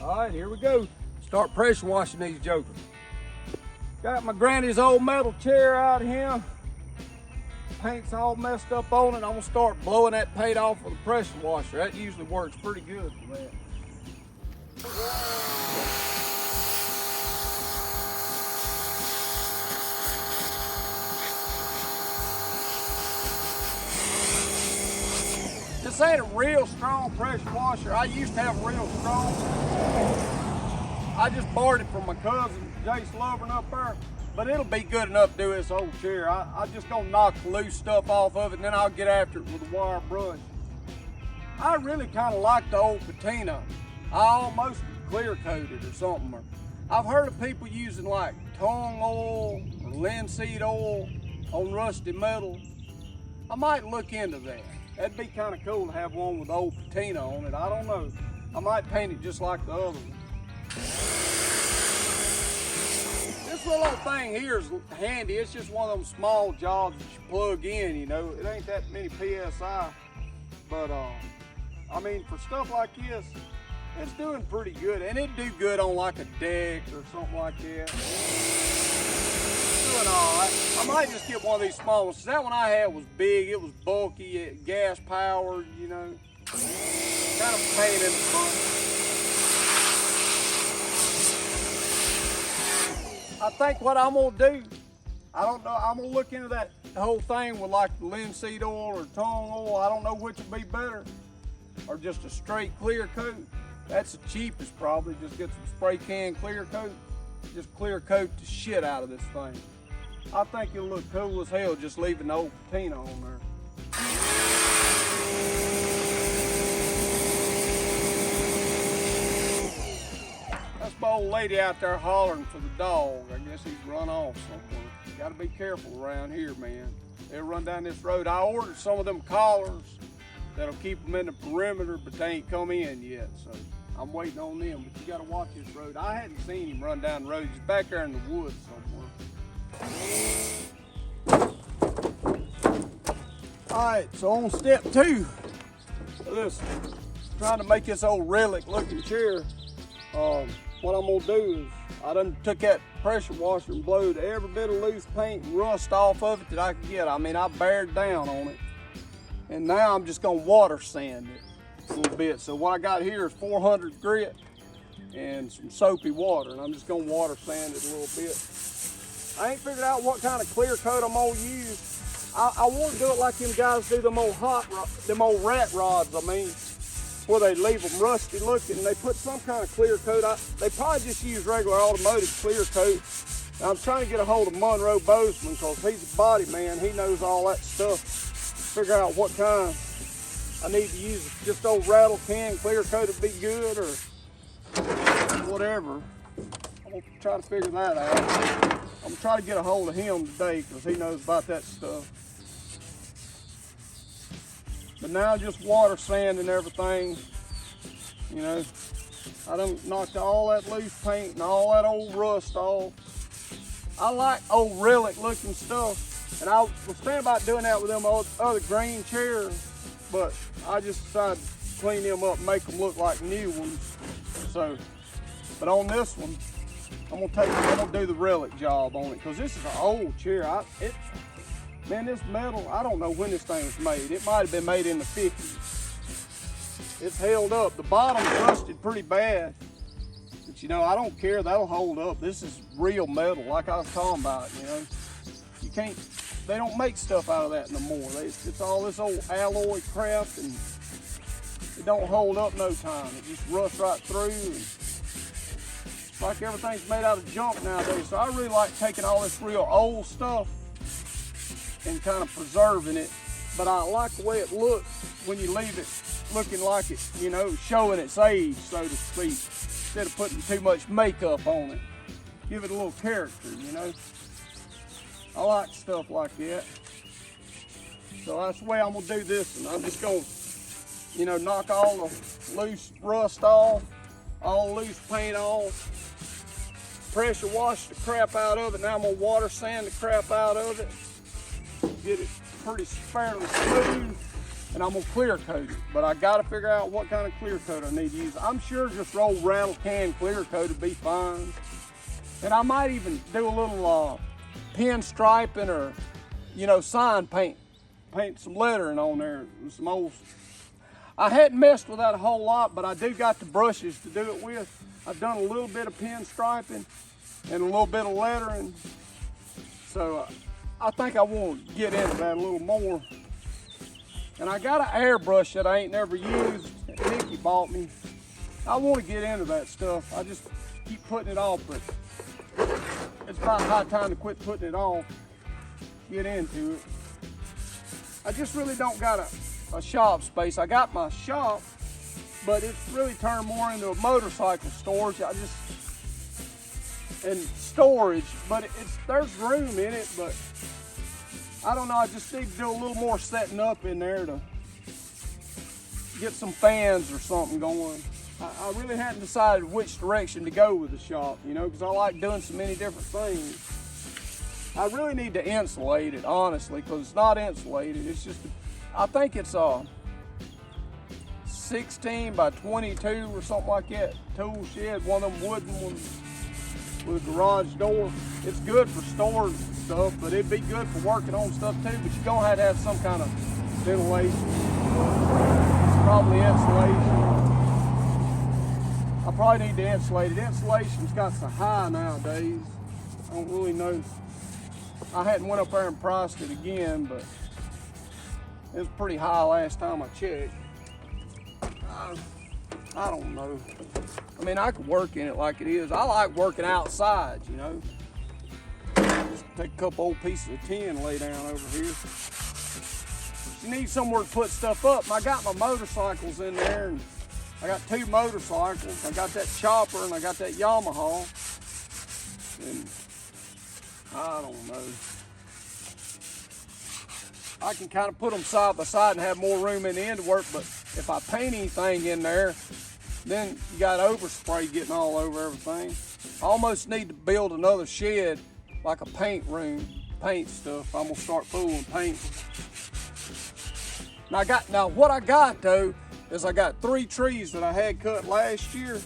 Alright, here we go. Start pressure washing these jokers. Got my granny's old metal chair out here. Paint's all messed up on it. I'm gonna start blowing that paint off with a pressure washer. That usually works pretty good for that. This ain't a real strong pressure washer. I used to have a real strong. I just borrowed it from my cousin, Jace Lovern up there. But it'll be good enough to do this old chair. I'm just gonna knock the loose stuff off of it and then I'll get after it with a wire brush. I really kind of like the old patina. I almost clear coated or something. I've heard of people using like tongue oil or linseed oil on rusty metal. I might look into that. That'd be kind of cool to have one with old patina on it. I don't know. I might paint it just like the other one. This little old thing here is handy. It's just one of them small jobs that you plug in, you know. It ain't that many PSI. But, I mean, for stuff like this, it's doing pretty good. And it'd do good on like a deck or something like that. It's doing all right. I might just get one of these small ones. That one I had was big. It was bulky, gas powered, you know. Kind of a pain in the butt. I think what I'm gonna do, I don't know, I'm gonna look into that whole thing with like the linseed oil or tongue oil. I don't know which would be better, or just a straight clear coat. That's the cheapest probably. Just get some spray can clear coat. Just clear coat the shit out of this thing. I think it'll look cool as hell just leaving the old patina on there. That's my old lady out there hollering for the dog. I guess he's run off somewhere. Gotta be careful around here, man. They'll run down this road. I ordered some of them collars that'll keep them in the perimeter, but they ain't come in yet, so I'm waiting on them. But you gotta watch this road. I hadn't seen him run down the road. He's back there in the woods somewhere. All right, so on step 2, listen, trying to make this old relic looking chair. What I'm gonna do is, I done took that pressure washer and blowed every bit of loose paint and rust off of it that I could get. I mean, I bared down on it. And now I'm just gonna water sand it a little bit. So what I got here is 400 grit and some soapy water, and I'm just gonna water sand it a little bit. I ain't figured out what kind of clear coat I'm gonna use. I want to do it like them guys do them old rat rods, I mean, where they leave them rusty looking and they put some kind of clear coat. They probably just use regular automotive clear coat. And I'm trying to get a hold of Monroe Bozeman because he's a body man. He knows all that stuff. Figure out what kind I need to use. Just old rattle can clear coat would be good or whatever. I'm gonna try to figure that out. I'm gonna try to get a hold of him today because he knows about that stuff. But now just water sand and everything, you know. I done knocked all that loose paint and all that old rust off. I like old relic looking stuff, and I was thinking about doing that with them other green chairs, but I just decided to clean them up and make them look like new ones. So, but on this one, I'm gonna do the relic job on it because this is an old chair. Man, this metal, I don't know when this thing was made. It might have been made in the 50s. It's held up. The bottom's rusted pretty bad. But you know, I don't care, that'll hold up. This is real metal, like I was talking about, you know. You can't, they don't make stuff out of that no more. It's all this old alloy crap and it don't hold up no time. It just rusts right through. And it's like everything's made out of junk nowadays. So I really like taking all this real old stuff and kind of preserving it, but I like the way it looks when you leave it looking like it, you know, showing its age, so to speak, instead of putting too much makeup on it. Give it a little character, you know. I like stuff like that. So that's the way I'm gonna do this, and I'm just gonna, you know, knock all the loose rust off, all the loose paint off, pressure wash the crap out of it. Now I'm gonna water sand the crap out of it. Get it pretty fairly smooth, and I'm gonna clear coat it. But I gotta figure out what kind of clear coat I need to use. I'm sure just old rattle can clear coat would be fine. And I might even do a little pinstriping or, you know, sign paint some lettering on there. Some old. I hadn't messed with that a whole lot, but I do got the brushes to do it with. I've done a little bit of pinstriping and a little bit of lettering. So I think I want to get into that a little more. And I got an airbrush that I ain't never used that Nikki bought me. I want to get into that stuff. I just keep putting it off, but it's about high time to quit putting it off, get into it. I just really don't got a shop space. I got my shop, but it's really turned more into a motorcycle storage. And storage, but there's room in it, but I don't know, I just need to do a little more setting up in there to get some fans or something going. I really hadn't decided which direction to go with the shop, you know, because I like doing so many different things. I really need to insulate it, honestly, because it's not insulated. It's just, I think it's a 16 by 22 or something like that. Tool shed, one of them wooden ones with a garage door. It's good for storage and stuff, but it'd be good for working on stuff too, but you're gonna have some kind of ventilation. It's probably insulation. I probably need to insulate it. Insulation's got so high nowadays. I don't really know. I hadn't went up there and priced it again, but it was pretty high last time I checked. I don't know. I mean, I could work in it like it is. I like working outside, you know. Just take a couple old pieces of tin and lay down over here. You need somewhere to put stuff up. And I got my motorcycles in there, and I got 2 motorcycles. I got that chopper and I got that Yamaha. And I don't know. I can kind of put them side by side and have more room in the end to work, but if I paint anything in there, then you got overspray getting all over everything. I almost need to build another shed, like a paint room, paint stuff. I'm gonna start fooling paint. Now what I got though, is I got 3 trees that I had cut last year,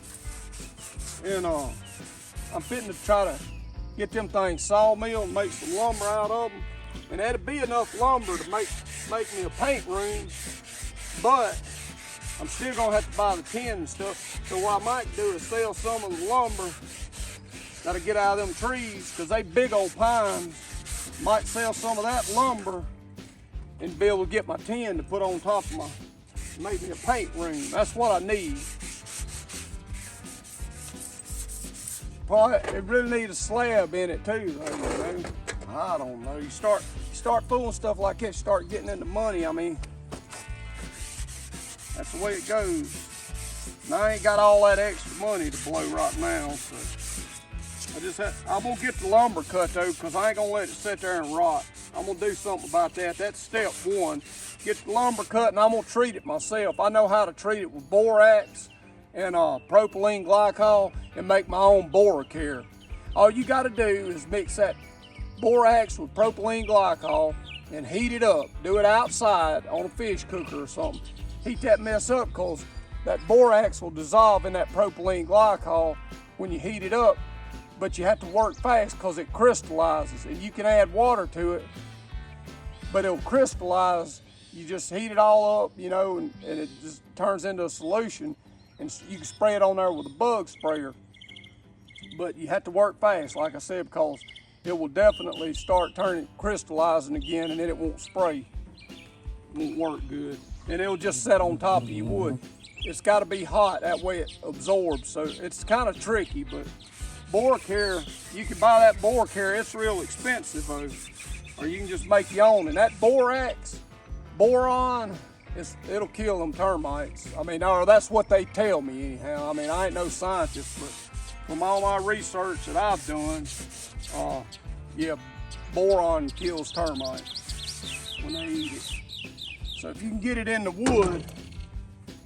and I'm fitting to try to get them things sawmill and make some lumber out of them. And that'd be enough lumber to make me a paint room, but I'm still gonna have to buy the tin and stuff. So what I might do is sell some of the lumber that I get out of them trees, because they big old pines. Might sell some of that lumber and be able to get my tin to put on top of make me a paint room. That's what I need. Probably, it really needs a slab in it too, though, you know. I don't know. You start fooling stuff like that, start getting into money. I mean, that's the way it goes. And I ain't got all that extra money to blow right now, so I'm gonna get the lumber cut though, because I ain't gonna let it sit there and rot. I'm gonna do something about that. That's step 1. Get the lumber cut, and I'm gonna treat it myself. I know how to treat it with borax and propylene glycol and make my own boracare. All you gotta do is mix that borax with propylene glycol and heat it up. Do it outside on a fish cooker or something. Heat that mess up, because that borax will dissolve in that propylene glycol when you heat it up, but you have to work fast because it crystallizes, and you can add water to it, but it'll crystallize. You just heat it all up, you know, and it just turns into a solution, and you can spray it on there with a bug sprayer, but you have to work fast, like I said, because it will definitely start crystallizing again, and then it won't spray. It won't work good. And it'll just set on top of your wood. It's gotta be hot, that way it absorbs. So it's kind of tricky, but boracare, you can buy that boracare, it's real expensive though. Or you can just make your own. And that boron, it'll kill them termites. I mean, or that's what they tell me anyhow. I mean, I ain't no scientist, but from all my research that I've done, yeah, boron kills termites when they eat it. So if you can get it in the wood,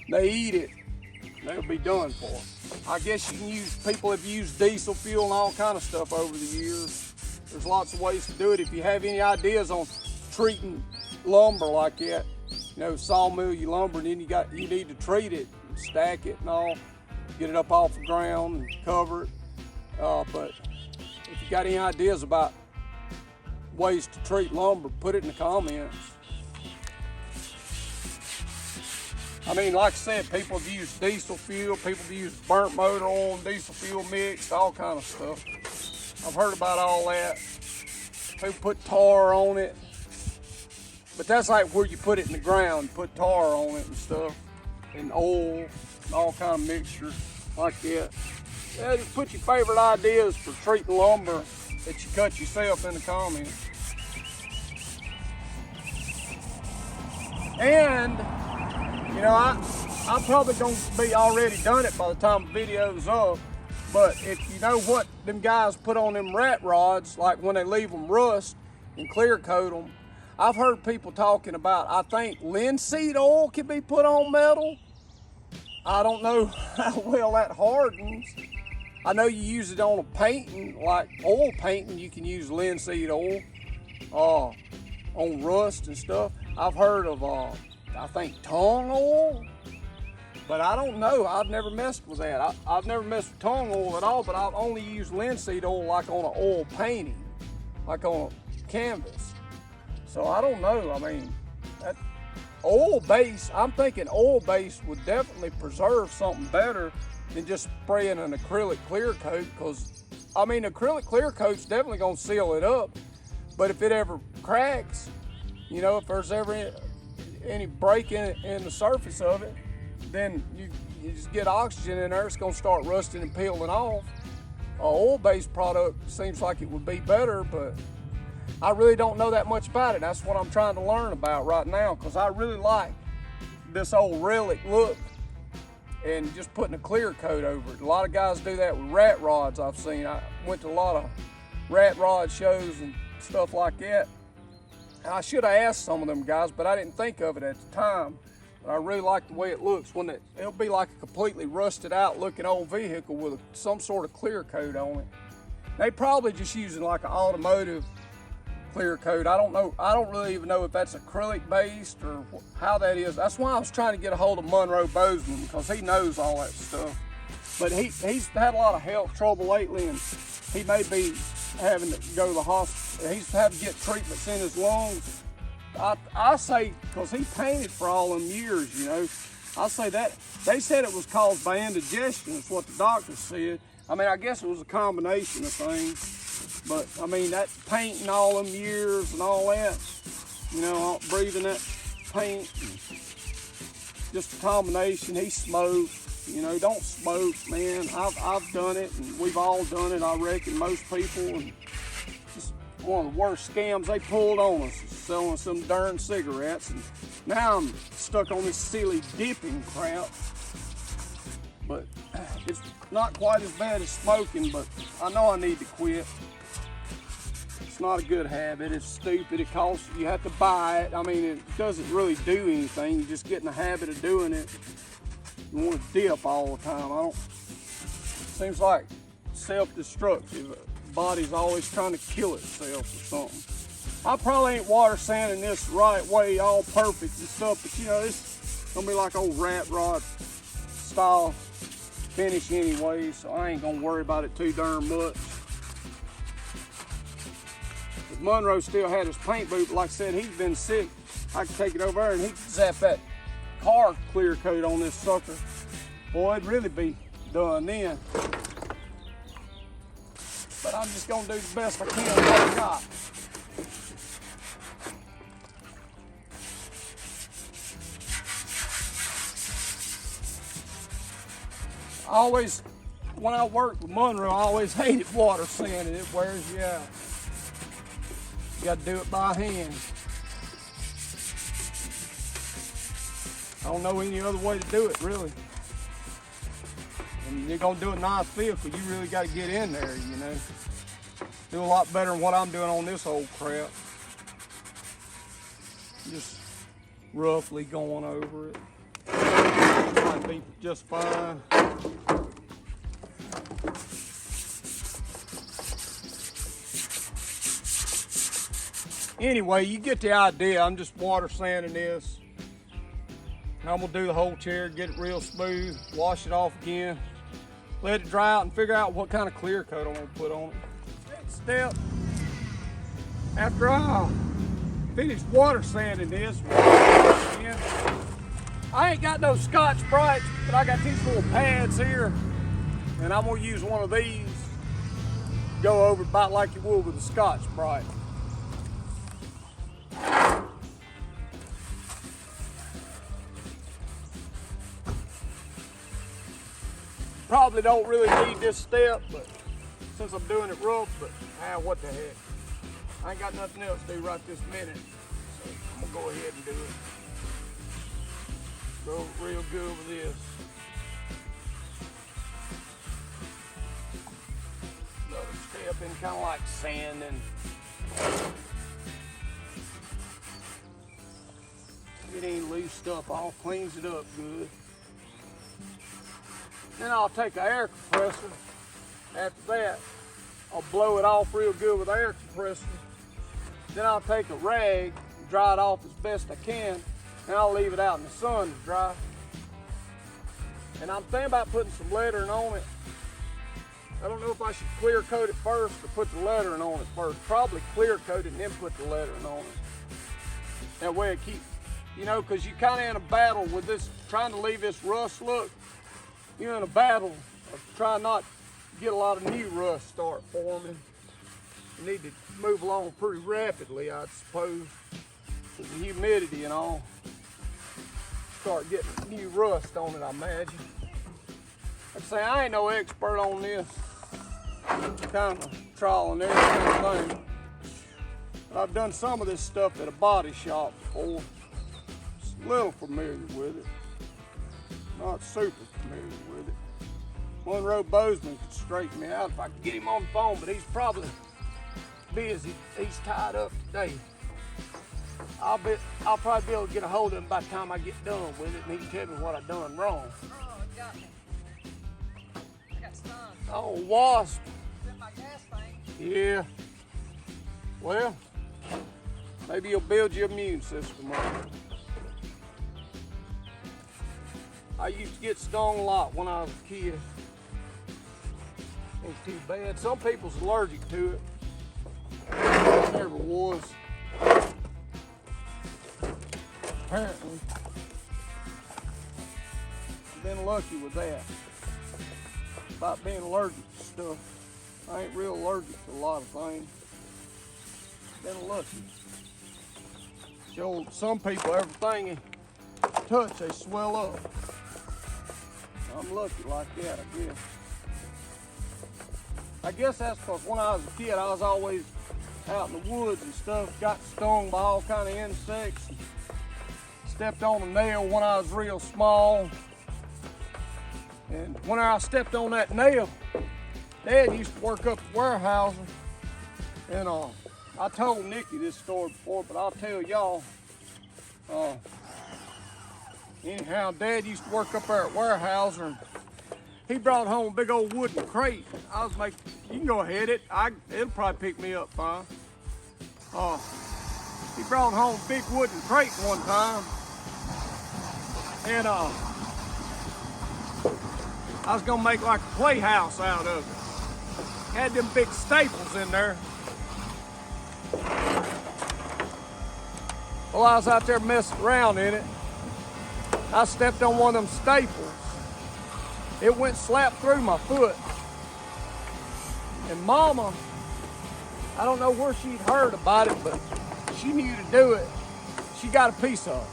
they eat it, they'll be done for. I guess you can people have used diesel fuel and all kind of stuff over the years. There's lots of ways to do it. If you have any ideas on treating lumber like that, you know, sawmill your lumber, and then you need to treat it, and stack it and all, get it up off the ground and cover it. But if you got any ideas about ways to treat lumber, put it in the comments. I mean, like I said, people have used diesel fuel, people have used burnt motor oil and diesel fuel mixed, all kind of stuff. I've heard about all that. People put tar on it, but that's like where you put it in the ground, put tar on it and stuff, and oil, and all kind of mixture like that. Yeah, just put your favorite ideas for treating lumber that you cut yourself in the comments. And you know, I'm probably gonna be already done it by the time the video's up, but if you know what them guys put on them rat rods, like when they leave them rust and clear coat them, I've heard people talking about, I think linseed oil can be put on metal. I don't know how well that hardens. I know you use it on a painting, like oil painting, you can use linseed oil on rust and stuff. I've heard of I think tung oil, but I don't know. I've never messed with that. I've never messed with tung oil at all, but I've only used linseed oil like on an oil painting, like on a canvas. So I don't know. I mean, that oil base, I'm thinking oil base would definitely preserve something better than just spraying an acrylic clear coat, because I mean, acrylic clear coat's definitely gonna seal it up, but if it ever cracks, you know, if there's ever any break in the surface of it, then you just get oxygen in there, it's gonna start rusting and peeling off. An oil-based product seems like it would be better, but I really don't know that much about it. That's what I'm trying to learn about right now, because I really like this old relic look and just putting a clear coat over it. A lot of guys do that with rat rods I've seen. I went to a lot of rat rod shows and stuff like that. I should have asked some of them guys, but I didn't think of it at the time. But I really like the way it looks. When it'll be like a completely rusted out looking old vehicle with some sort of clear coat on it. They probably just using like an automotive clear coat. I don't know. I don't really even know if that's acrylic based or how that is. That's why I was trying to get a hold of Monroe Bozeman, because he knows all that stuff. But he's had a lot of health trouble lately, and he may be having to go to the hospital. He's had to get treatments in his lungs. I say, because he painted for all them years, you know, I say that, they said it was caused by indigestion, is what the doctor said. I mean, I guess it was a combination of things, but I mean, that painting all them years and all that, you know, breathing that paint, just a combination. He smoked, you know, don't smoke, man. I've done it, and we've all done it, I reckon, most people. And just one of the worst scams they pulled on us is selling some darn cigarettes. And now I'm stuck on this silly dipping crap. But it's not quite as bad as smoking, but I know I need to quit. It's not a good habit. It's stupid. It costs, you have to buy it. I mean, it doesn't really do anything. You just get in the habit of doing it. You want to dip all the time. Seems like self-destructive. The body's always trying to kill itself or something. I probably ain't water sanding this right way, all perfect and stuff, but you know, it's gonna be like old rat rod style finish anyway, so I ain't gonna worry about it too darn much. If Monroe still had his paint booth, like I said, he's been sick, I could take it over there and he could zap that car clear coat on this sucker. Boy, it'd really be done then. But I'm just gonna do the best I can with what I got. Always, when I worked with Monroe, I always hated water sanding. It wears you out. You got to do it by hand. I don't know any other way to do it, really. When you're gonna do a nice vehicle, you really got to get in there, you know. Do a lot better than what I'm doing on this old crap. Just roughly going over it. Might be just fine. Anyway, you get the idea. I'm just water sanding this. And I'm gonna do the whole chair, get it real smooth, wash it off again, let it dry out and figure out what kind of clear coat I'm gonna put on it. Next step, after I finish water sanding this, I ain't got no Scotch-Brite, but I got these little pads here, and I'm gonna use one of these, go over about like you would with a Scotch-Brite. Probably don't really need this step, but since I'm doing it rough, but what the heck. I ain't got nothing else to do right this minute, so I'm gonna go ahead and do it. Go real good with this. Another step in kind of like sanding. Get any loose stuff off, cleans it up good. Then I'll take an air compressor. After that, I'll blow it off real good with an air compressor. Then I'll take a rag, dry it off as best I can, and I'll leave it out in the sun to dry. And I'm thinking about putting some lettering on it. I don't know if I should clear coat it first or put the lettering on it first. Probably clear coat it and then put the lettering on it. That way it keeps, you know, because you're kind of in a battle with this, trying to leave this rust look. You're in a battle of trying not to get a lot of new rust start forming. You need to move along pretty rapidly, I suppose, with the humidity and all. Start getting new rust on it, I imagine. Like I say, I ain't no expert on this. Kind of trial and error kind of thing. But I've done some of this stuff at a body shop before. Just a little familiar with it. Not super familiar with it. Monroe Bozeman could straighten me out if I could get him on the phone, but he's probably busy. He's tied up today. I'll probably be able to get a hold of him by the time I get done with it, and he can tell me what I've done wrong. Oh, it got me. I got stung. Oh, wasp. It's in my gas tank. Yeah. Well, maybe you'll build your immune system up. I used to get stung a lot when I was a kid. Ain't too bad. Some people's allergic to it. I never was. Apparently. I've been lucky with that. About being allergic to stuff. I ain't real allergic to a lot of things. Been lucky. So some people, everything they touch, they swell up. I'm lucky like that, I guess. I guess that's because when I was a kid, I was always out in the woods and stuff, got stung by all kind of insects. Stepped on a nail when I was real small. And when I stepped on that nail, Dad used to work up at warehousing. And I told Nikki this story before, but I'll tell y'all. Anyhow, Dad used to work up there at Warehouser, and he brought home a big old wooden crate. I was like, you can go ahead, it'll probably pick me up fine. He brought home a big wooden crate one time, and I was gonna make like a playhouse out of it. Had them big staples in there. Well, I was out there messing around in it. I stepped on one of them staples. It went slap through my foot. And Mama, I don't know where she'd heard about it, but she knew to do it. She got a piece of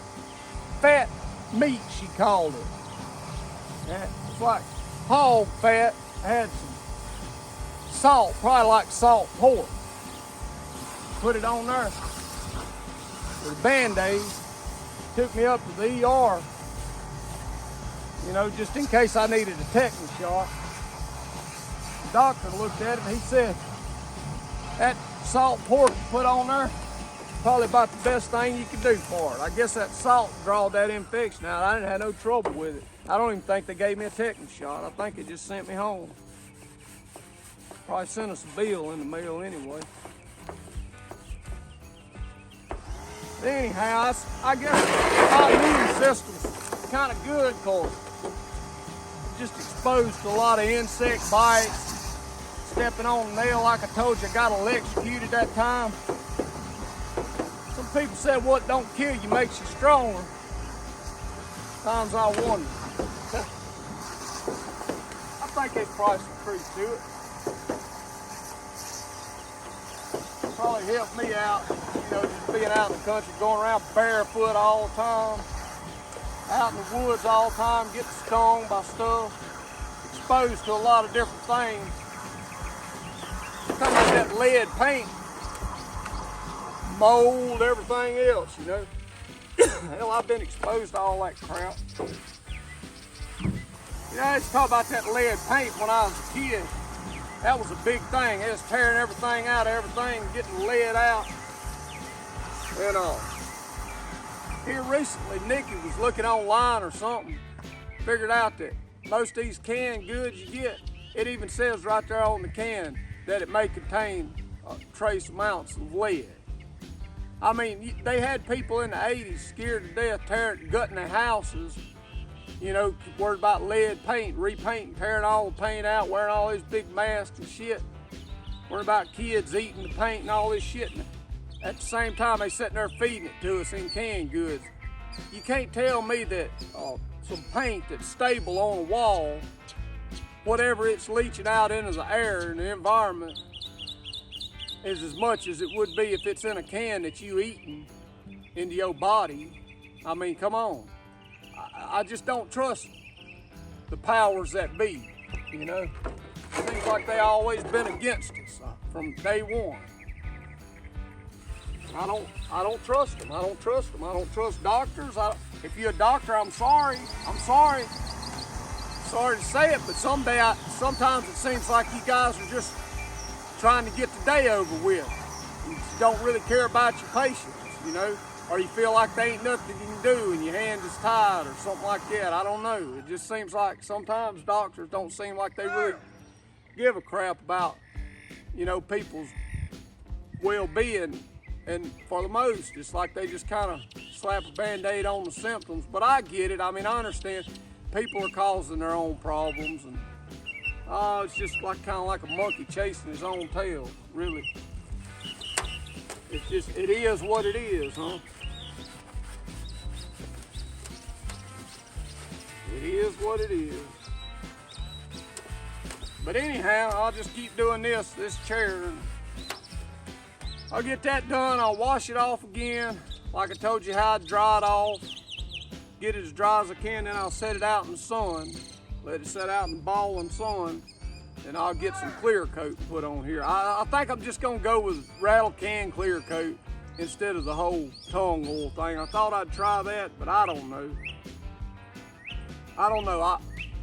fat meat, she called it. And it's like hog fat, had some salt, probably like salt pork. Put it on there with a Band-Aid. Took me up to the ER. You know, just in case I needed a tetanus shot. The doctor looked at it and he said, that salt pork you put on there, probably about the best thing you could do for it. I guess that salt drawed that infection out. I didn't have no trouble with it. I don't even think they gave me a tetanus shot. I think they just sent me home. Probably sent us a bill in the mail anyway. Anyhow, I guess my immune system's kind of good because just exposed to a lot of insect bites, stepping on a nail like I told you, I got electrocuted that time. Some people said what don't kill you makes you stronger. Times I wonder. I think there's probably some truth to it. Probably helped me out, you know, just being out in the country, going around barefoot all the time, out in the woods all the time, getting stung by stuff, exposed to a lot of different things. Talking about that lead paint, mold, everything else, you know. Hell, I've been exposed to all that crap. You know, I used to talk about that lead paint when I was a kid. That was a big thing. It was tearing everything out of everything, getting lead out. And here recently, Nikki was looking online or something, figured out that most of these canned goods you get, it even says right there on the can that it may contain trace amounts of lead. I mean, they had people in the 80s scared to death, gutting their houses, you know, worried about lead paint, repainting, tearing all the paint out, wearing all these big masks and shit, worried about kids eating the paint and all this shit. And at the same time, they sitting there feeding it to us in canned goods. You can't tell me that some paint that's stable on a wall, whatever it's leaching out into the air and the environment, is as much as it would be if it's in a can that you eating into your body. I mean, come on. I just don't trust the powers that be, you know. It seems like they always been against us from day one. I don't trust them. I don't trust them. I don't trust doctors. If you're a doctor, I'm sorry. I'm sorry. Sorry to say it, but sometimes it seems like you guys are just trying to get the day over with. You don't really care about your patients, you know, or you feel like there ain't nothing you can do and your hand is tied or something like that. I don't know. It just seems like sometimes doctors don't seem like they really give a crap about, you know, people's well-being. And for the most, it's like they just kind of slap a Band-Aid on the symptoms. But I get it. I mean, I understand people are causing their own problems, and it's just like kind of like a monkey chasing his own tail, really. It's just, it is what it is, huh? It is what it is. But anyhow, I'll just keep doing this chair. And I'll get that done, I'll wash it off again. Like I told you how I'd dry it off. Get it as dry as I can, then I'll set it out in the sun. Let it set out in the balling sun, and I'll get some clear coat put on here. I think I'm just gonna go with rattle can clear coat instead of the whole tongue oil thing. I thought I'd try that, but I don't know.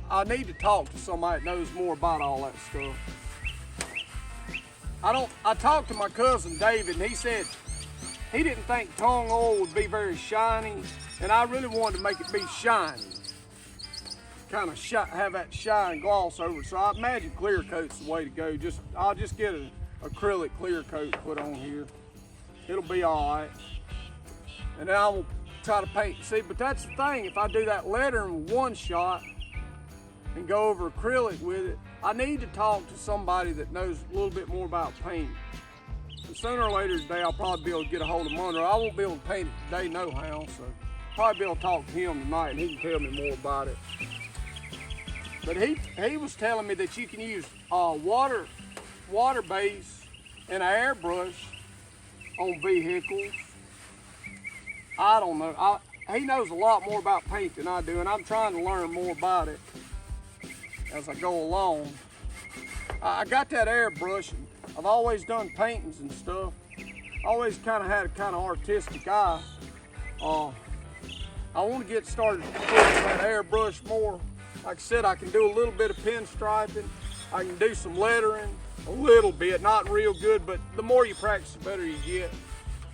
I need to talk to somebody that knows more about all that stuff. I talked to my cousin David, and he said he didn't think tongue oil would be very shiny, and I really wanted to make it be shiny. Kind of have that shine gloss over it. So I imagine clear coat's the way to go. I'll just get an acrylic clear coat put on here. It'll be all right. And then I will try to paint. See, but that's the thing. If I do that lettering with one shot and go over acrylic with it, I need to talk to somebody that knows a little bit more about paint. And sooner or later today, I'll probably be able to get a hold of Monroe. I won't be able to paint it today, no how. So probably be able to talk to him tonight, and he can tell me more about it. But he was telling me that you can use water base and an airbrush on vehicles. I don't know. He knows a lot more about paint than I do, and I'm trying to learn more about it as I go along. I got that airbrush, and I've always done paintings and stuff. Always kind of had a kind of artistic eye. I want to get started with that airbrush more. Like I said, I can do a little bit of pinstriping. I can do some lettering, a little bit, not real good, but the more you practice, the better you get.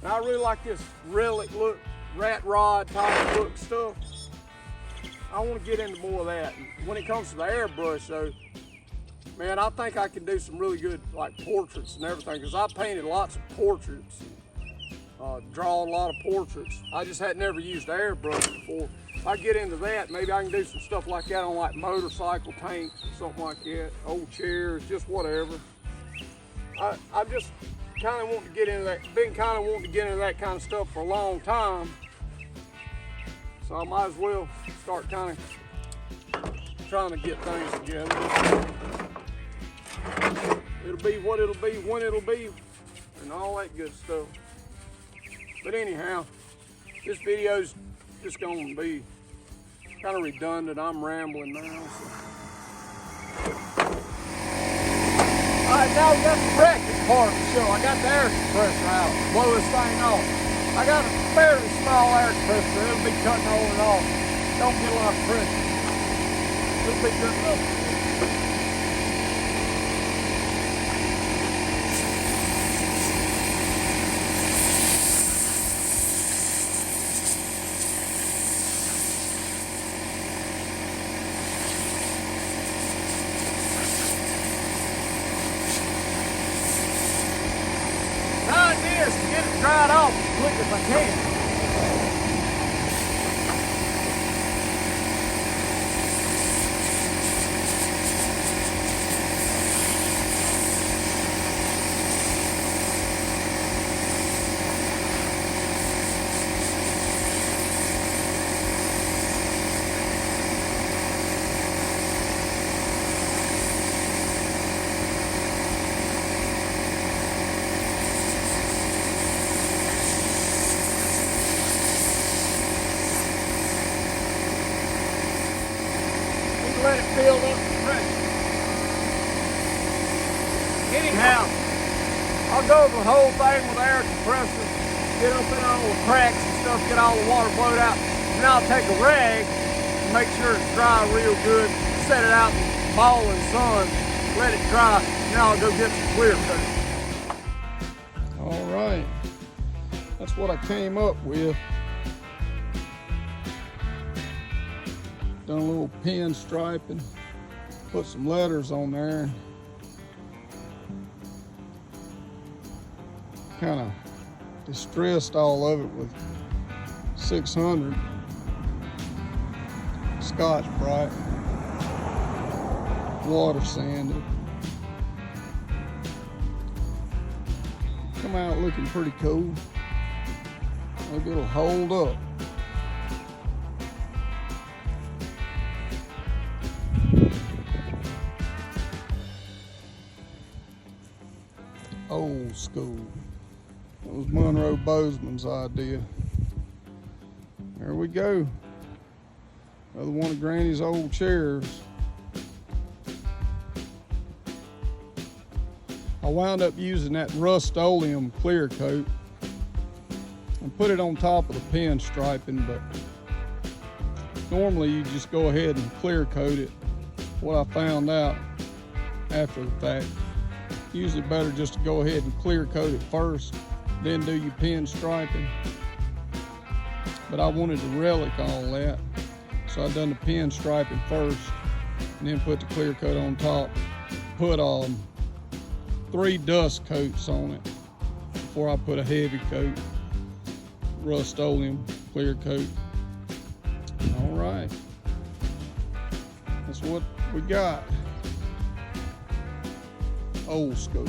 And I really like this relic look, rat rod type look stuff. I want to get into more of that. And when it comes to the airbrush though, man, I think I can do some really good like portraits and everything, because I painted lots of portraits. draw a lot of portraits. I just had never used airbrush before. If I get into that, maybe I can do some stuff like that on like motorcycle tanks or something like that, old chairs, just whatever. I'm just kind of wanting to get into that, been kind of wanting to get into that kind of stuff for a long time. So I might as well start kind of trying to get things together. It'll be what it'll be, when it'll be, and all that good stuff. But anyhow, this video's just going to be kind of redundant. I'm rambling now. So. Alright, now we got the practice part of the show. I got the air compressor out. Blow this thing off. I got a fairly small air compressor. It'll be cutting on and off. Don't get a lot of pressure. It'll be good enough. To get it dried off as quick as I can. Let it build up the pressure. Anyhow, I'll go over the whole thing with the air compressor, get up in all the cracks and stuff, get all the water blowed out, and then I'll take a rag and make sure it's dry real good, set it out in the ball and sun, let it dry, and then I'll go get some clear coat. All right, that's what I came up with. Done a little pin striping, put some letters on there. Kind of distressed all of it with 600 Scotch Brite, water sanded. Come out looking pretty cool. Maybe it'll hold up. Old school. That was Monroe Bozeman's idea. There we go. Another one of Granny's old chairs. I wound up using that Rust-Oleum clear coat and put it on top of the pin striping, but normally you just go ahead and clear coat it. What I found out after the fact, usually better just to go ahead and clear coat it first, then do your pin striping. But I wanted to relic all that, so I done the pin striping first and then put the clear coat on top. Put 3 dust coats on it before I put a heavy coat, Rust-Oleum clear coat. All right, that's what we got. Old school.